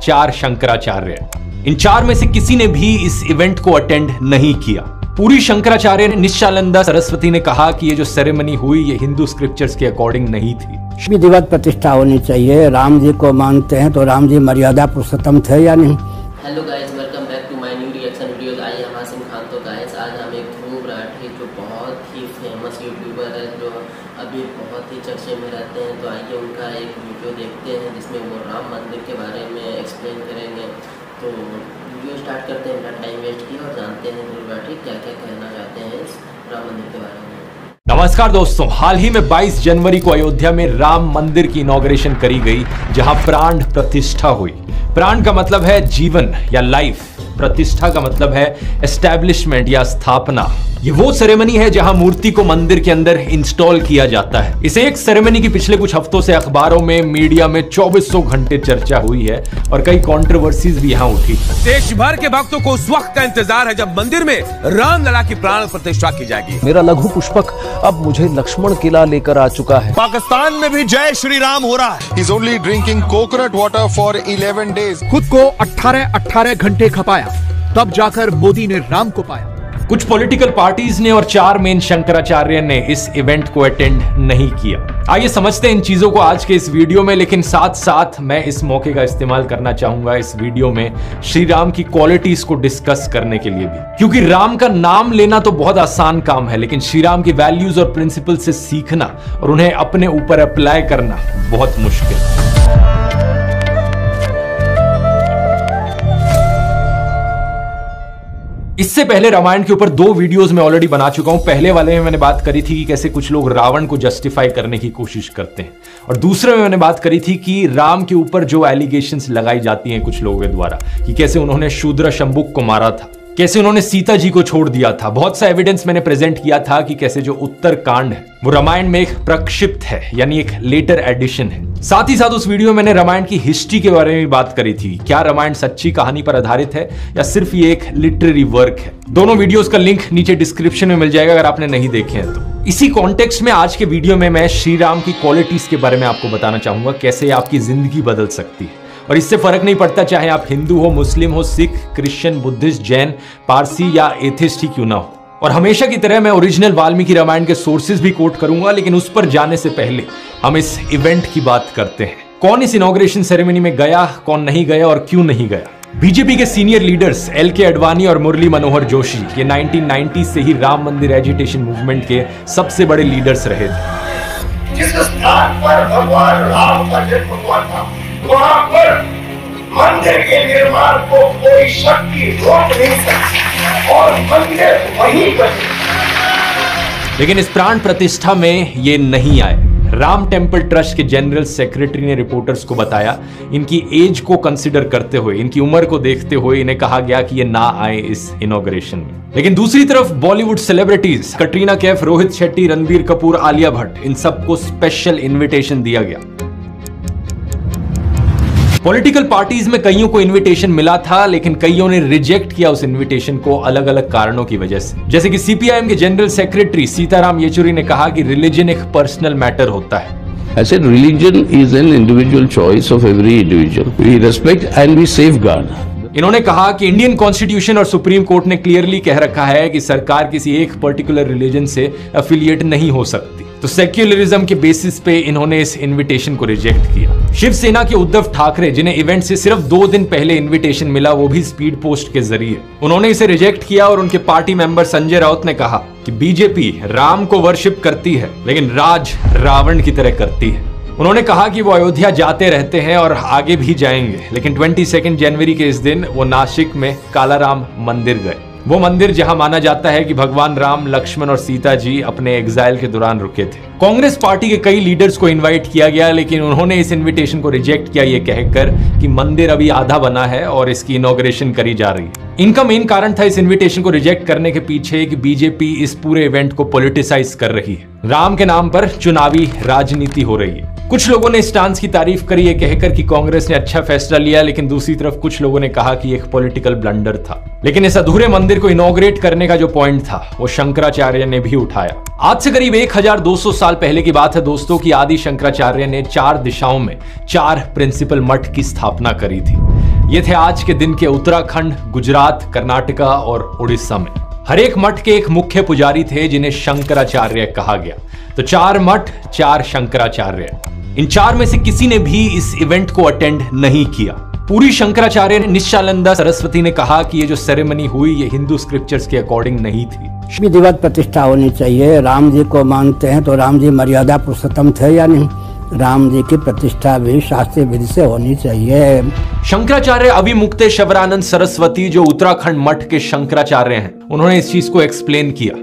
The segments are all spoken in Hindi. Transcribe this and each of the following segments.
4 शंकराचार्य। इन 4 में से किसी ने भी इस इवेंट को अटेंड नहीं किया। पूरी शंकराचार्य ने निश्चलानंदा सरस्वती ने कहा कि ये जो सेरेमनी हुई ये हिंदू स्क्रिप्चर्स के अकॉर्डिंग नहीं थी। विधिवत प्रतिष्ठा होनी चाहिए। राम जी को मानते हैं तो राम जी मर्यादा पुरुषोत्तम थे या नहीं। Hello guys, welcome back to my new reaction videos. आइए हम हासिम खान। तो गाइस आज हम एक ध्रुव राठी जो बहुत ही फेमस यूट्यूबर है, जो अभी बहुत ही चर्चे में रहते हैं, तो आइए उनका एक वीडियो देखते हैं जिसमें वो राम मंदिर के बारे में एक्सप्लेन करेंगे। तो वीडियो स्टार्ट करते हैं, बिना टाइम वेस्ट किए और जानते हैं ध्रुव राठी क्या क्या कहना चाहते हैं इस राम मंदिर के बारे में। नमस्कार दोस्तों, हाल ही में 22 जनवरी को अयोध्या में राम मंदिर की इनॉग्रेशन करी गई, जहां प्राण प्रतिष्ठा हुई। प्राण का मतलब है जीवन या लाइफ, प्रतिष्ठा का मतलब है एस्टैब्लिशमेंट या स्थापना। ये वो सेरेमनी है जहां मूर्ति को मंदिर के अंदर इंस्टॉल किया जाता है। इस एक सेरेमनी की पिछले कुछ हफ्तों से अखबारों में, मीडिया में 2400 घंटे चर्चा हुई है और कई कंट्रोवर्सीज भी यहां उठी। देश भर के भक्तों को उस वक्त का इंतजार है जब मंदिर में रामलला की प्राण प्रतिष्ठा की जाएगी। मेरा लघु पुष्पक अब मुझे लक्ष्मण किला लेकर आ चुका है। पाकिस्तान में भी जय श्री राम हो रहा है। He's only drinking coconut water for 11 days. खुद को 18 घंटे खपाया, तब जाकर मोदी ने राम को पाया। कुछ पॉलिटिकल पार्टीज ने और 4 मेन शंकराचार्य ने इस इवेंट को अटेंड नहीं किया। आइए समझते हैं इन चीजों को आज के इस वीडियो में, लेकिन साथ साथ मैं इस मौके का इस्तेमाल करना चाहूंगा इस वीडियो में श्री राम की क्वालिटीज को डिस्कस करने के लिए भी, क्योंकि राम का नाम लेना तो बहुत आसान काम है, लेकिन श्री राम की वैल्यूज और प्रिंसिपल से सीखना और उन्हें अपने ऊपर अप्लाई करना बहुत मुश्किल है। इससे पहले रामायण के ऊपर 2 वीडियोस में ऑलरेडी बना चुका हूं। पहले वाले में मैंने बात करी थी कि कैसे कुछ लोग रावण को जस्टिफाई करने की कोशिश करते हैं, और दूसरे में मैंने बात करी थी कि राम के ऊपर जो एलिगेशंस लगाई जाती हैं कुछ लोगों के द्वारा कि कैसे उन्होंने शूद्र शंबुक को मारा था, कैसे उन्होंने सीता जी को छोड़ दिया था। बहुत सा एविडेंस मैंने प्रेजेंट किया था कि कैसे जो उत्तर कांड है वो रामायण में एक प्रक्षिप्त है, यानी एक लेटर एडिशन है। साथ ही साथ उस वीडियो में मैंने रामायण की हिस्ट्री के बारे में बात करी थी। क्या रामायण सच्ची कहानी पर आधारित है या सिर्फ ये एक लिटरेरी वर्क है। दोनों वीडियोस का लिंक नीचे डिस्क्रिप्शन में मिल जाएगा अगर आपने नहीं देखे हैं तो। इसी कॉन्टेक्स्ट में आज के वीडियो में मैं श्री राम की क्वालिटीज के बारे में आपको बताना चाहूंगा, कैसे आपकी जिंदगी बदल सकती है। और इससे फर्क नहीं पड़ता चाहे आप हिंदू हो, मुस्लिम हो, सिख, क्रिश्चियन, बुद्धिस्ट, जैन, पारसी या एथिस्ट ही क्यों ना हो। और हमेशा की तरह मैं ओरिजिनल वाल्मीकि रामायण के सोर्सेज भी कोट करूंगा, लेकिन उस पर जाने से पहले हम इस इवेंट की बात करते हैं। कौन इस इनॉग्रेशन सेरेमनी में गया, कौन नहीं गया और क्यों नहीं गया। बीजेपी के सीनियर लीडर्स LK अडवाणी और मुरली मनोहर जोशी ये 1990 से ही राम मंदिर एजिटेशन मूवमेंट के सबसे बड़े लीडर्स रहे थे। जिस स्थान पर भगवान राम का जन्म हुआ था, वहां पर मंदिर के निर्माण को कोई शक्ति रोक नहीं सकती और मंदिर वहीं पर। लेकिन इस प्राण प्रतिष्ठा में ये नहीं आए। राम टेम्पल ट्रस्ट के जनरल सेक्रेटरी ने रिपोर्टर्स को बताया, इनकी एज को कंसीडर करते हुए, इनकी उम्र को देखते हुए इन्हें कहा गया कि ये ना आए इस इनॉग्रेशन में। लेकिन दूसरी तरफ बॉलीवुड सेलिब्रिटीज कटरीना कैफ, रोहित शेट्टी, रणबीर कपूर, आलिया भट्ट, इन सबको स्पेशल इन्विटेशन दिया गया। पॉलिटिकल पार्टीज में कईयों को इनविटेशन मिला था, लेकिन कईयों ने रिजेक्ट किया उस इनविटेशन को अलग अलग कारणों की वजह से। जैसे कि CPIM के जनरल सेक्रेटरी सीताराम येचुरी ने कहा कि रिलीजन एक पर्सनल मैटर होता है। I said religion is an individual choice of every individual. We respect and we safeguard. इन्होंने कहा कि इंडियन कॉन्स्टिट्यूशन और सुप्रीम कोर्ट ने क्लियरली कह रखा है कि सरकार किसी एक पर्टिकुलर रिलीजन से एफिलिएट नहीं हो सकती, तो सेक्युलरिज्म के बेसिस पे इन्होंने इस इनविटेशन को रिजेक्ट किया। शिवसेना के उद्धव ठाकरे, जिन्हें इवेंट से सिर्फ 2 दिन पहले इनविटेशन मिला, वो भी स्पीड पोस्ट के जरिए, उन्होंने इसे रिजेक्ट किया। और उनके पार्टी मेंबर संजय राउत ने कहा कि बीजेपी राम को वर्शिप करती है, लेकिन राज रावण की तरह करती है। उन्होंने कहा कि वो अयोध्या जाते रहते हैं और आगे भी जाएंगे, लेकिन 22 जनवरी के इस दिन वो नासिक में कालाराम मंदिर गए। वो मंदिर जहां माना जाता है कि भगवान राम, लक्ष्मण और सीता जी अपने एग्जाइल के दौरान रुके थे। कांग्रेस पार्टी के कई लीडर्स को इनवाइट किया गया, लेकिन उन्होंने इस इनविटेशन को रिजेक्ट किया, ये कहकर कि मंदिर अभी आधा बना है और इसकी इनॉग्रेशन करी जा रही है। इनका मेन कारण था इस इनविटेशन को रिजेक्ट करने के पीछे कि बीजेपी इस पूरे इवेंट को पॉलिटिसाइज कर रही है, राम के नाम पर चुनावी राजनीति हो रही है। कुछ लोगों ने इस डांस की तारीफ करी ये कहकर कि कांग्रेस ने अच्छा फैसला लिया, लेकिन दूसरी तरफ कुछ लोगों ने कहा कि एक पॉलिटिकल ब्लंडर था। लेकिन इस अधूरे मंदिर को इनॉग्रेट करने का जो पॉइंट था वो शंकराचार्य ने भी उठाया। आज से करीब 1200 साल पहले की बात है दोस्तों कि आदि शंकराचार्य ने 4 दिशाओं में 4 प्रिंसिपल मठ की स्थापना करी थी। ये थे आज के दिन के उत्तराखंड, गुजरात, कर्नाटका और उड़ीसा में। हर एक मठ के एक मुख्य पुजारी थे जिन्हें शंकराचार्य कहा गया। तो 4 मठ, 4 शंकराचार्य। इन 4 में से किसी ने भी इस इवेंट को अटेंड नहीं किया। पूरी शंकराचार्य निश्चलानंदा सरस्वती ने कहा कि ये जो सेरेमनी हुई ये हिंदू स्क्रिप्चर्स के अकॉर्डिंग नहीं थी। विधिवत प्रतिष्ठा होनी चाहिए। राम जी को मानते हैं तो राम जी मर्यादा पुरुषोत्तम थे या नहीं? राम जी की प्रतिष्ठा भी शास्त्रीय विधि से होनी चाहिए। शंकराचार्य अभिमुक्तेश्वरानंद सरस्वती जो उत्तराखंड मठ के शंकराचार्य हैं, उन्होंने इस चीज को एक्सप्लेन किया।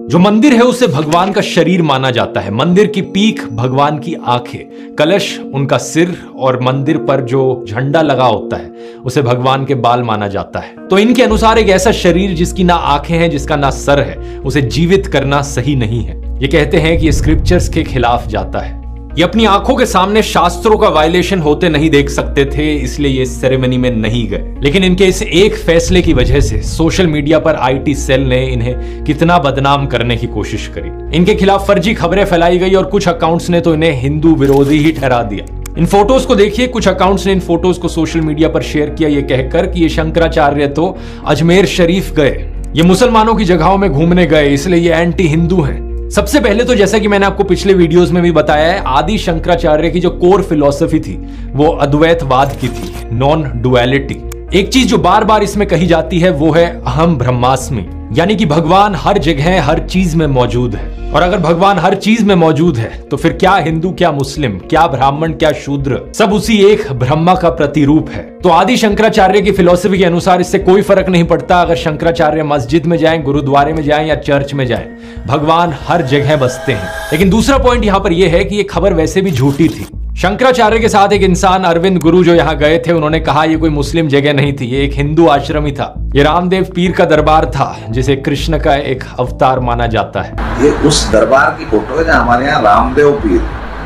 जो मंदिर है उसे भगवान का शरीर माना जाता है। मंदिर की पीठ भगवान की आंखें, कलश उनका सिर और मंदिर पर जो झंडा लगा होता है उसे भगवान के बाल माना जाता है। तो इनके अनुसार एक ऐसा शरीर जिसकी ना आंखें हैं, जिसका ना सर है, उसे जीवित करना सही नहीं है। ये कहते हैं कि ये स्क्रिप्चर्स के खिलाफ जाता है। ये अपनी आंखों के सामने शास्त्रों का वायलेशन होते नहीं देख सकते थे, इसलिए ये सेरेमनी में नहीं गए। लेकिन इनके इस एक फैसले की वजह से सोशल मीडिया पर आईटी सेल ने इन्हें कितना बदनाम करने की कोशिश करी। इनके खिलाफ फर्जी खबरें फैलाई गई और कुछ अकाउंट्स ने तो इन्हें हिंदू विरोधी ही ठहरा दिया। इन फोटोज को देखिए, कुछ अकाउंट्स ने इन फोटोज को सोशल मीडिया पर शेयर किया ये कहकर कि ये शंकराचार्य तो अजमेर शरीफ गए, ये मुसलमानों की जगहों में घूमने गए, इसलिए ये एंटी हिंदू हैं। सबसे पहले तो जैसा कि मैंने आपको पिछले वीडियोस में भी बताया है, आदि शंकराचार्य की जो कोर फिलॉसफी थी वो अद्वैतवाद की थी, नॉन डुअलिटी। एक चीज जो बार बार इसमें कही जाती है वो है अहम ब्रह्मास्मि, यानी कि भगवान हर जगह हर चीज में मौजूद है। और अगर भगवान हर चीज में मौजूद है तो फिर क्या हिंदू, क्या मुस्लिम, क्या ब्राह्मण, क्या शूद्र, सब उसी एक ब्रह्मा का प्रतिरूप है। तो आदि शंकराचार्य की फिलॉसफी के अनुसार इससे कोई फर्क नहीं पड़ता अगर शंकराचार्य मस्जिद में जाएं, गुरुद्वारे में जाएं या चर्च में जाएं, भगवान हर जगह बसते हैं। लेकिन दूसरा पॉइंट यहां पर यह है कि ये खबर वैसे भी झूठी थी। शंकराचार्य के साथ एक इंसान अरविंद गुरु जो यहाँ गए थे, उन्होंने कहा ये कोई मुस्लिम जगह नहीं थी, ये एक हिंदू आश्रम ही था। ये रामदेव पीर का दरबार था जिसे कृष्ण का एक अवतार माना जाता है। ये उस दरबार की फोटो है जहाँ हमारे यहाँ रामदेव पीर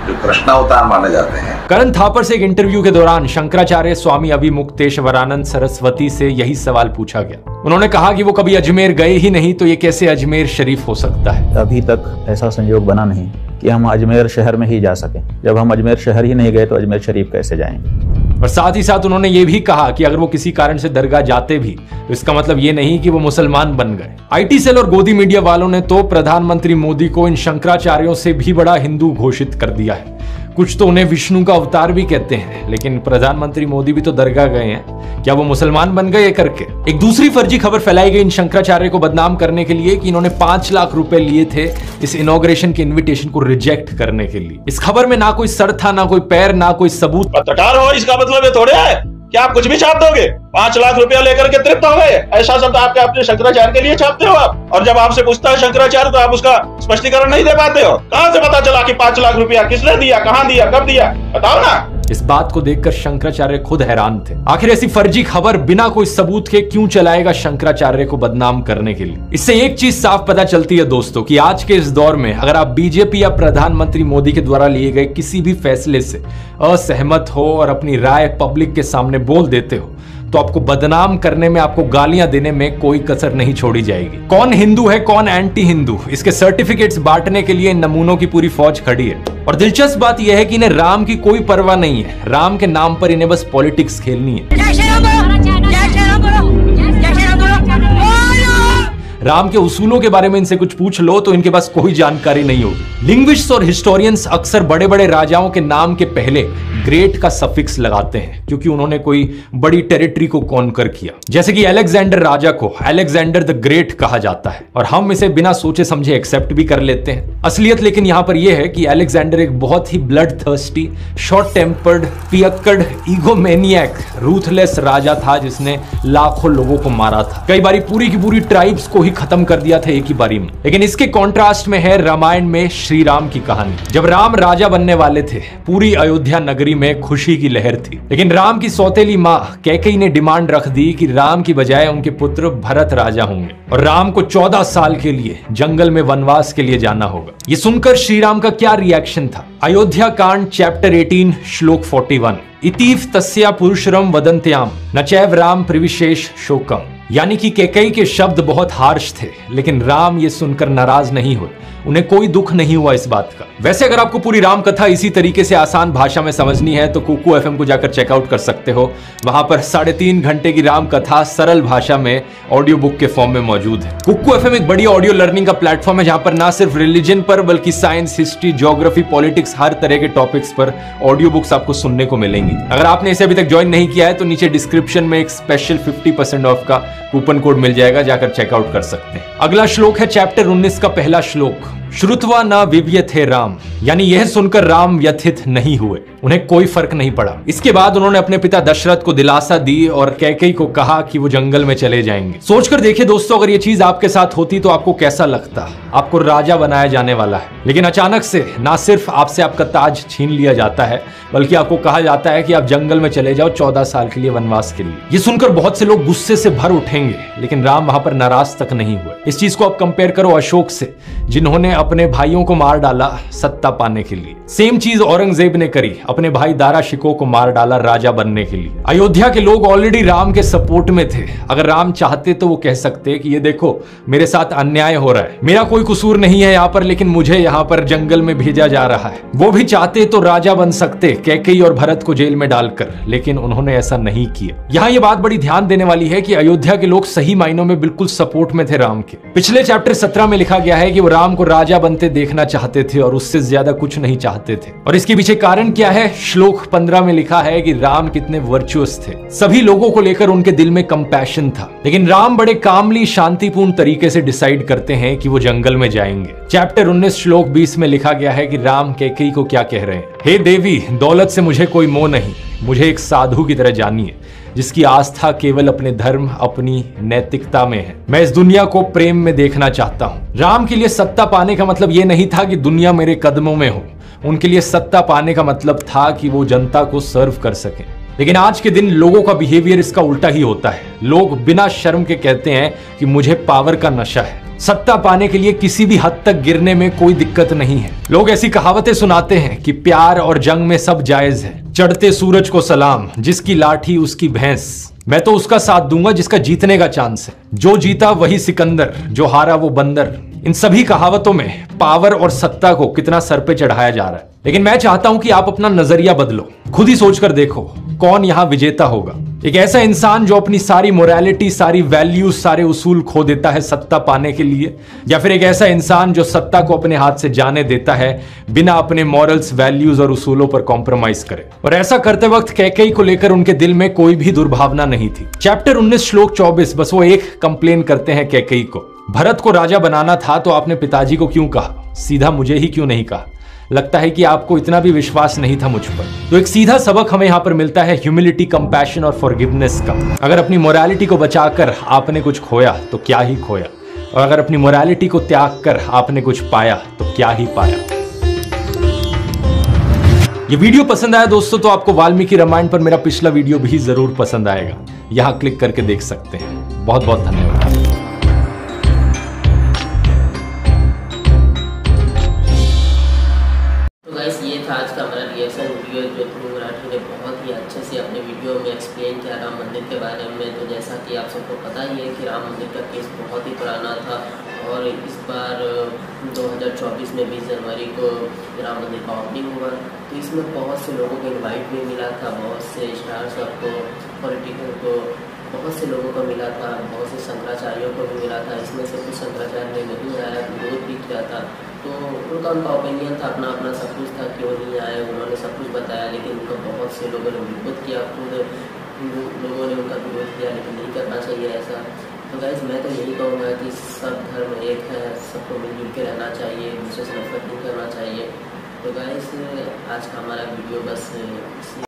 जो कृष्ण अवतार माने जाते हैं। करण थापर से एक इंटरव्यू के दौरान शंकराचार्य स्वामी अभिमुक्तेश्वरानंद सरस्वती से यही सवाल पूछा गया। उन्होंने कहा कि वो कभी अजमेर गए ही नहीं, तो ये कैसे अजमेर शरीफ हो सकता है? अभी तक ऐसा संयोग बना नहीं कि हम अजमेर शहर में ही जा सके। जब हम अजमेर शहर ही नहीं गए तो अजमेर शरीफ कैसे जाएंगे? और साथ ही साथ उन्होंने ये भी कहा कि अगर वो किसी कारण से दरगाह जाते भी तो इसका मतलब ये नहीं कि वो मुसलमान बन गए। आईटी सेल और गोदी मीडिया वालों ने तो प्रधानमंत्री मोदी को इन शंकराचार्यों से भी बड़ा हिंदू घोषित कर दिया है। कुछ तो उन्हें विष्णु का अवतार भी कहते हैं, लेकिन प्रधानमंत्री मोदी भी तो दरगाह गए हैं, क्या वो मुसलमान बन गए करके? एक दूसरी फर्जी खबर फैलाई गई इन शंकराचार्य को बदनाम करने के लिए कि इन्होंने 5 लाख रुपए लिए थे इस इनॉग्रेशन के इनविटेशन को रिजेक्ट करने के लिए। इस खबर में ना कोई सर था, ना कोई पैर, ना कोई सबूत। पत्रकार हो इसका मतलब ये थोड़े है कि आप कुछ भी छाप दोगे। 5 लाख रुपया लेकर के तृप्त हो गए, ऐसा शब्द आपके अपने शंकराचार्य के लिए छापते हो आप। और जब आपसे पूछता है शंकराचार्य तो आप उसका स्पष्टीकरण नहीं दे पाते हो। कहां से पता चला कि 5 लाख रुपया किसने दिया, कहां दिया, कब दिया, बताओ ना। इस बात को देखकर शंकराचार्य खुद हैरान थे। आखिर ऐसी फर्जी खबर बिना कोई सबूत के क्यों चलाएगा शंकराचार्य को बदनाम करने के लिए? इससे एक चीज साफ पता चलती है दोस्तों कि आज के इस दौर में अगर आप बीजेपी या प्रधानमंत्री मोदी के द्वारा लिए गए किसी भी फैसले से असहमत हो और अपनी राय पब्लिक के सामने बोल देते हो तो आपको बदनाम करने में, आपको गालियां देने में कोई कसर नहीं छोड़ी जाएगी। कौन हिंदू है, कौन एंटी हिंदू, इसके सर्टिफिकेट्स बांटने के लिए इन नमूनों की पूरी फौज खड़ी है। और दिलचस्प बात यह है कि इन्हें राम की कोई परवाह नहीं है। राम के नाम पर इन्हें बस पॉलिटिक्स खेलनी है। राम के उसूलों के बारे में इनसे कुछ पूछ लो तो इनके पास कोई जानकारी नहीं होगी। लिंग्विस्ट्स और हिस्टोरियंस अक्सर बड़े बड़े राजाओं के नाम के पहले ग्रेट का सफिक्स लगाते हैं क्योंकि उन्होंने कोई बड़ी टेरिटरी को कॉन्कर किया। जैसे कि अलेक्जेंडर राजा को अलेक्जेंडर द ग्रेट कहा जाता है और हम इसे बिना सोचे समझे एक्सेप्ट भी कर लेते हैं। असलियत लेकिन यहां पर यह है कि अलेक्जेंडर एक बहुत ही ब्लड थर्स्टी, शॉर्ट टेम्पर्ड, पियक्कड़, ईगोमेनियक, रूथलेस राजा था जिसने लाखों लोगों को मारा था। कई बारी पूरी की पूरी ट्राइब्स को ही खत्म कर दिया था एक ही बारी में। लेकिन इसके कॉन्ट्रास्ट में है रामायण में श्री राम की कहानी। जब राम राजा बनने वाले थे पूरी अयोध्या नगरी में खुशी की लहर थी, लेकिन राम की सौतेली मां कैकेयी ने डिमांड रख दी कि राम की बजाय उनके पुत्र भरत राजा होंगे और राम को 14 साल के लिए जंगल में वनवास के लिए जाना होगा। ये सुनकर श्री राम का क्या रिएक्शन था? अयोध्या कांड चैप्टर 18 श्लोक 41, इतीव तस्या पुरुषरम वदन्त्याम न चैव राम प्रविशेष शोकम। यानी कि कैकेयी के शब्द बहुत हार्श थे, लेकिन राम ये सुनकर नाराज नहीं हुए। उन्हें कोई दुख नहीं हुआ इस बात का। वैसे अगर आपको पूरी राम कथा इसी तरीके से आसान भाषा में समझनी है तो कुकू एफएम को जाकर चेकआउट कर सकते हो। वहां पर 3.5 घंटे की राम कथा सरल भाषा में ऑडियो बुक के फॉर्म में मौजूद है। कुकू एफएम एक बड़ी ऑडियो लर्निंग का प्लेटफॉर्म है जहां पर ना सिर्फ रिलीजन पर बल्कि साइंस, हिस्ट्री, ज्योग्राफी, पॉलिटिक्स, हर तरह के टॉपिक्स पर ऑडियो बुक्स आपको सुनने को मिलेंगी। अगर आपने इसे अभी तक ज्वाइन नहीं किया है तो नीचे डिस्क्रिप्शन में एक स्पेशल 50% ऑफ का कूपन कोड मिल जाएगा, जाकर चेकआउट कर सकते हैं। अगला श्लोक है चैप्टर 19 का पहला श्लोक, श्रुत्वा न विव्यथे राम, यानी यह सुनकर राम व्यथित नहीं हुए, उन्हें कोई फर्क नहीं पड़ा। इसके बाद उन्होंने अपने पिता दशरथ को दिलासा दी और कैकेयी को कहा कि वो जंगल में चले जाएंगे। सोचकर देखिए दोस्तों, अगर ये चीज आपके साथ होती तो आपको कैसा लगता। आपको राजा बनाया जाने वाला है, लेकिन अचानक से ना सिर्फ आपसे आपका ताज छीन लिया जाता है बल्कि आपको कहा जाता है कि आप जंगल में चले जाओ 14 साल के लिए वनवास के लिए। ये सुनकर बहुत से लोग गुस्से से भर उठेंगे, लेकिन राम वहां पर नाराज तक नहीं हुए। इस चीज को आप कंपेयर करो अशोक से, जिन्होंने अपने भाइयों को मार डाला सत्ता पाने के लिए। सेम चीज औरंगजेब ने करी, अपने भाई दारा शिकोह को मार डाला राजा बनने के लिए। अयोध्या के लोग ऑलरेडी राम के सपोर्ट में थे। अगर राम चाहते तो वो कह सकते कि ये देखो मेरे साथ अन्याय हो रहा है, मेरा कोई कसूर नहीं है यहाँ पर, लेकिन मुझे यहाँ पर जंगल में भेजा जा रहा है। वो भी चाहते तो राजा बन सकते, कैकेयी और भरत को जेल में डालकर, लेकिन उन्होंने ऐसा नहीं किया। यहाँ ये बात बड़ी ध्यान देने वाली है कि अयोध्या के लोग सही मायनों में बिल्कुल सपोर्ट में थे राम के। पिछले चैप्टर 17 में लिखा गया है कि वो राम को राजा बनते देखना चाहते थे और उससे ज्यादा कुछ नहीं चाहते थे। और इसके पीछे कारण क्या है? श्लोक 15 में लिखा है कि राम कितने वर्चुअस थे, सभी लोगों को लेकर उनके दिल में कंपैशन था। लेकिन राम बड़े कामली शांतिपूर्ण तरीके से डिसाइड करते हैं कि वो जंगल में जाएंगे। चैप्टर 19 श्लोक 20 में लिखा गया है कि राम कैकेयी को क्या कह रहे हैं, हे देवी, दौलत से मुझे कोई मोह नहीं, मुझे एक साधु की तरह जानिए जिसकी आस्था केवल अपने धर्म, अपनी नैतिकता में है। मैं इस दुनिया को प्रेम में देखना चाहता हूँ। राम के लिए सत्ता पाने का मतलब ये नहीं था कि दुनिया मेरे कदमों में हो, उनके लिए सत्ता पाने का मतलब था कि वो जनता को सर्व कर सके। लेकिन आज के दिन लोगों का बिहेवियर इसका उल्टा ही होता है। लोग बिना शर्म के कहते हैं कि मुझे पावर का नशा है, सत्ता पाने के लिए किसी भी हद तक गिरने में कोई दिक्कत नहीं है। लोग ऐसी कहावतें सुनाते हैं कि प्यार और जंग में सब जायज है, चढ़ते सूरज को सलाम, जिसकी लाठी उसकी भैंस, मैं तो उसका साथ दूंगा जिसका जीतने का चांस है, जो जीता वही सिकंदर, जो हारा वो बंदर। इन सभी कहावतों में पावर और सत्ता को कितना सर पे चढ़ाया जा रहा है। लेकिन मैं चाहता हूं कि आप अपना नजरिया बदलो, खुद ही सोचकर देखो कौन यहां विजेता होगा। एक ऐसा इंसान जो अपनी सारी मोरालिटी, सारी वैल्यूज, सारे उसूल खो देता है सत्ता पाने के लिए, या फिर एक ऐसा इंसान जो सत्ता को अपने हाथ से जाने देता है बिना अपने मॉरल्स, वैल्यूज और उसूलों पर कॉम्प्रोमाइज करे। और ऐसा करते वक्त कैकेयी को लेकर उनके दिल में कोई भी दुर्भावना नहीं थी। चैप्टर 19 श्लोक 24 बस वो एक कंप्लेन करते हैं कैकेयी को, भरत को राजा बनाना था तो आपने पिताजी को क्यों कहा, सीधा मुझे ही क्यों नहीं कहा? लगता है कि आपको इतना भी विश्वास नहीं था मुझ पर। तो एक सीधा सबक हमें यहाँ पर मिलता है ह्यूमिलिटी, कंपैशन और फॉरगिवनेस का। अगर अपनी मोरालिटी को बचाकर आपने कुछ खोया तो क्या ही खोया, और अगर अपनी मोरालिटी को त्याग कर आपने कुछ पाया तो क्या ही पाया। ये वीडियो पसंद आया दोस्तों तो आपको वाल्मीकि रामायण पर मेरा पिछला वीडियो भी जरूर पसंद आएगा, यहां क्लिक करके देख सकते हैं। बहुत बहुत धन्यवाद। ये था आज का हमारा रिएक्शन वीडियो जो ध्रुव राठी ने बहुत ही अच्छे से अपने वीडियो में एक्सप्लेन किया राम मंदिर के बारे में। तो जैसा कि आप सबको पता ही है कि राम मंदिर का केस बहुत ही पुराना था और इस बार 2024 में 20 जनवरी को राम मंदिर का ओपनिंग हुआ। तो इसमें बहुत से लोगों को इन्वाइट भी मिला था, बहुत से स्टार्स को, पॉलिटिकल को, बहुत से लोगों को मिला था, बहुत से शंकराचार्यों को भी मिला था। इसमें से कुछ शंकराचार्य नहीं आया, विरोध भी किया था। तो उनका ओपिनियन था, अपना अपना सब कुछ था, क्यों नहीं आए, उन्होंने सब कुछ बताया। लेकिन उनका बहुत से लोगों ने विरोध किया, खुद लोगों ने उनका विरोध किया, लेकिन नहीं करना चाहिए ऐसा। तो गाइस मैं तो यही कहूँगा कि सब धर्म एक है, सबको मिलजुल के रहना चाहिए, दूसरे से नफरत नहीं करना चाहिए। तो गाइस आज का हमारा वीडियो बस